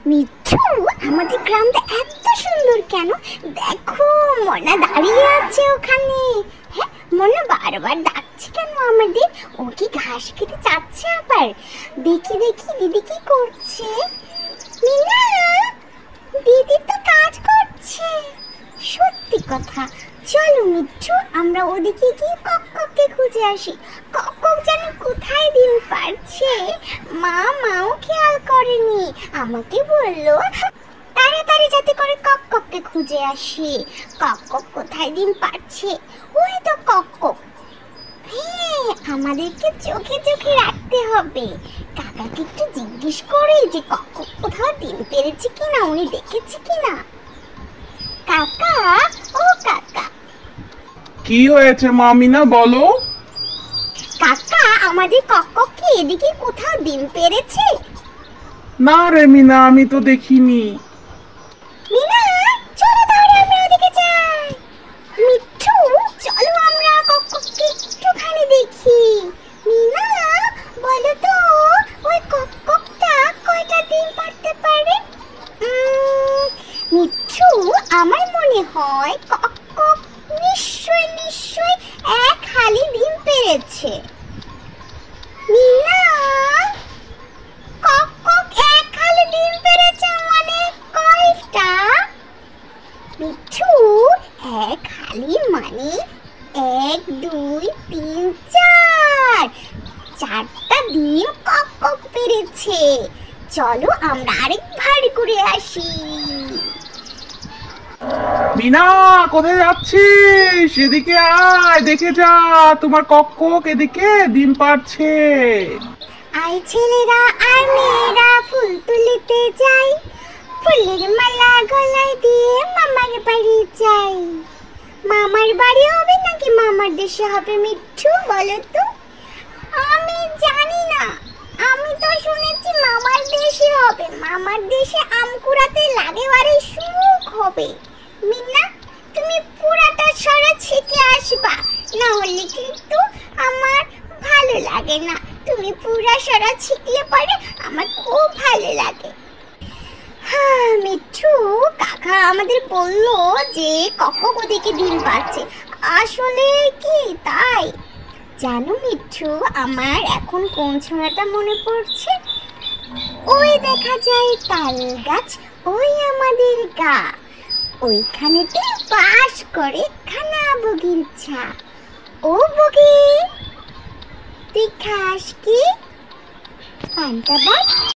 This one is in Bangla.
মিঠু, আমাদের গ্রামটা এত সুন্দর কেন? দেখো মনা দাঁড়িয়ে আছে ওখানে। হ্যাঁ, মনা বারবার ডাকছে কেন আমাদের? ও কি ঘাস খেতে চাচ্ছে আবার? দেখি দেখি দিদি কি করছে। মিনা, দিদি তো কাজ করছে। সত্যি কথা, চলো মিঠু আমরা ওদিকে গিয়ে কক্ককে খুঁজে আসি। কক্কক জানি কোথায় ডিম পাড়ছে, মাও খেয়াল করেনি। আমাকে বললো তাড়াতাড়ি যাতে করে কক্ককে খুঁজে আসি। কক্কক কোথায় ডিম পাড়ছে? ওই তো কক্কক। হ্যাঁ, আমাদেরকে চোখে চোখে রাখতে হবে। কাকাকে একটু জিজ্ঞেস করে যে কক্কক কোথাও ডিম পেড়েছে কিনা, উনি দেখেছে কিনা। কাকা, ও কাকা। কি হয়েছে মামিনা, বলো। কাকা, আমাদের কক্কক কি এদিকে কোথাও ডিম পেড়েছে? না রে মিনা, আমি তো দেখিনি। মিনা, চলো তাহলে আমরা ওদিকে যাই। মিঠু, চলো আমরা কক্ককে একটুখানি দেখি। মিনা, বলো তো ওই কক্ককটা কয়টা ডিম পাড়তে পারে? মিঠু, আমার মনে হয় কক্কক নিশ্চয় এক হালি ডিম পেড়েছে। মিনা, কক্কক এক হালি ডিম পেড়েছে মানে কয়টা? মিঠু, এক হালি মানে 1 2 3 4, চারটা ডিম কক্কক পেড়েছে। চলো আমরা আরেকবার ঘুরে আসি। মিনা, কোথায় যাচ্ছিস? এদিকে আয়, দেখে যা, তোমার কক্কক এদিকে ডিম পাড়ছে। আই ছেলেরা আর মেয়েরা ফুল তুলিতে যাই, ফুলের মালা গলায় দিয়ে মামার বাড়ি যাই। মামার বাড়ি হবে নাকি মামার দেশে হবে মিঠু, বলো তো? আমি জানি না, আমি তো শুনেছি মামার দেশে হবে। মামার দেশে আম কুড়াতে লাগে বারে সুখ হবে। মিনা, তুমি পুরাটা ছড়া ছেঁকে আসবা, না হলে কিন্তু আমার ভালো লাগে না। তুমি পুরা ছড়া ছিকলে পরে আমার খুব ভালো লাগে। হ্যাঁ মিঠু, কাকা আমাদের বললো যে কক্কক ওদিকে ডিম পাড়ছে। আসলে কি তাই? জানো মিঠু, আমার এখন কোন ছড়াটা মনে পড়ছে? ওই দেখা যায় তাল গাছ, ওই আমাদের গা, ওইখানেতে বাস করে খানা বগির ছা। ও বগি, তুই খাস কি? পান্তা ভাত?